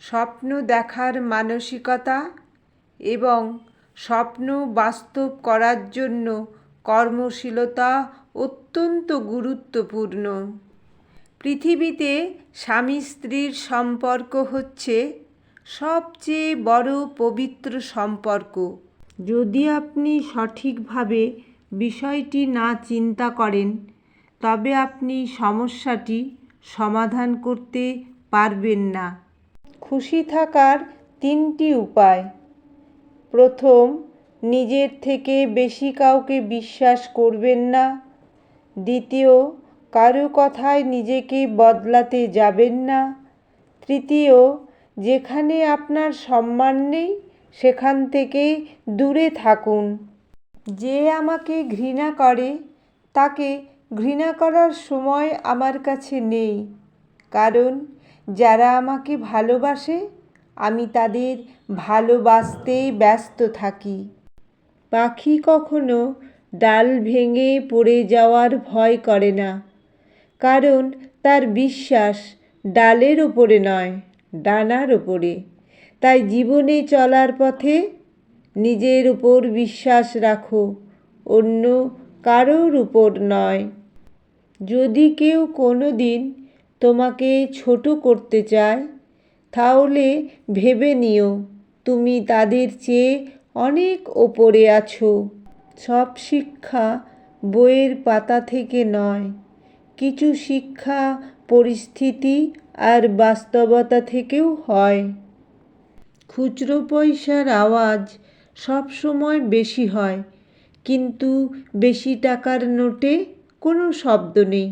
স্বপ্ন দেখার মানসিকতা এবং স্বপ্ন বাস্তব করার জন্য কর্মশীলতা অত্যন্ত গুরুত্বপূর্ণ। পৃথিবীতে স্বামী স্ত্রীর সম্পর্ক হচ্ছে সবচেয়ে বড় পবিত্র সম্পর্ক। যদি আপনি সঠিকভাবে বিষয়টি না চিন্তা করেন, তবে আপনি সমস্যাটি সমাধান করতে পারবেন না। খুশি থাকার 3টি উপায়। প্রথম, নিজের থেকে বেশি কাউকে বিশ্বাস করবেন না। দ্বিতীয়, কারো কথায় নিজেকে বদলাতে যাবেন না। তৃতীয়, যেখানে আপনার সম্মান নেই সেখান থেকে দূরে থাকুন। যে আমাকে ঘৃণা করে তাকে ঘৃণা করার সময় আমার কাছে নেই, কারণ যারা আমাকে ভালোবাসে আমি তাদের ভালোবাসতেই ব্যস্ত থাকি। পাখি কখনো ডাল ভেঙে পড়ে যাওয়ার ভয় করে না, কারণ তার বিশ্বাস ডালের ওপরে নয়, ডানার ওপরে। তাই জীবনে চলার পথে নিজের উপর বিশ্বাস রাখো, অন্য কারোর উপর নয়। যদি কেউ কোনো দিন তোমাকে ছোট করতে চায়, তাহলে ভেবে নিও তুমি তাদের চেয়ে অনেক ওপরে আছো। সব শিক্ষা বইয়ের পাতা থেকে নয়, কিছু শিক্ষা পরিস্থিতি আর বাস্তবতা থেকেও হয়। খুচরো পয়সার আওয়াজ সব সময় বেশি হয়, কিন্তু বেশি টাকার নোটে কোনো শব্দ নেই।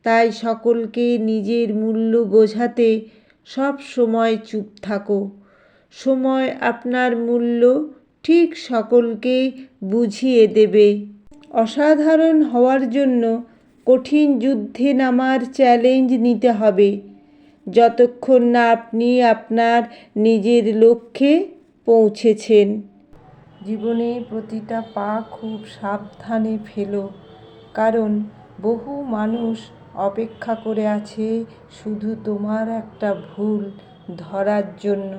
তাই সকলকে নিজের মূল্য বোঝাতে সব সময় চুপ থাকো। সময় আপনার মূল্য ঠিক সকলকে বুঝিয়ে দেবে। অসাধারণ হওয়ার জন্য কঠিন যুদ্ধে নামার চ্যালেঞ্জ নিতে হবে, যতক্ষণ না আপনি আপনার নিজের লক্ষ্যে পৌঁছেছেন। জীবনে প্রতিটা পা খুব সাবধানে ফেলো, কারণ বহু মানুষ অপেক্ষা করে আছে শুধু তোমার একটা ভুল ধরার জন্য।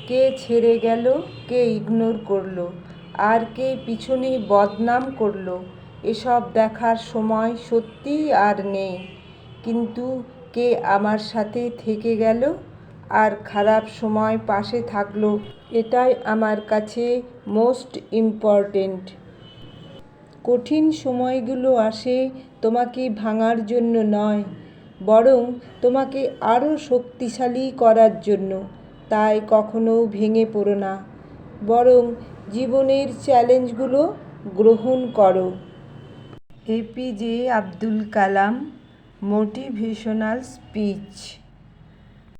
কে ছেড়ে গেল, কে ইগনোর করলো, আর কে পিছনে বদনাম করলো, এসব দেখার সময় সত্যিই আর নেই। কিন্তু কে আমার সাথে থেকে গেল আর খারাপ সময় পাশে থাকলো, এটাই আমার কাছে মোস্ট ইম্পর্টেন্ট। কঠিন সময়গুলো আসে তোমাকে ভাঙার জন্য নয়, বরং তোমাকে আরও শক্তিশালী করার জন্য। তাই কখনো ভেঙে পড়ো না, বরং জীবনের চ্যালেঞ্জগুলো গ্রহণ করো। APJ Abdul Kalam motivational speech.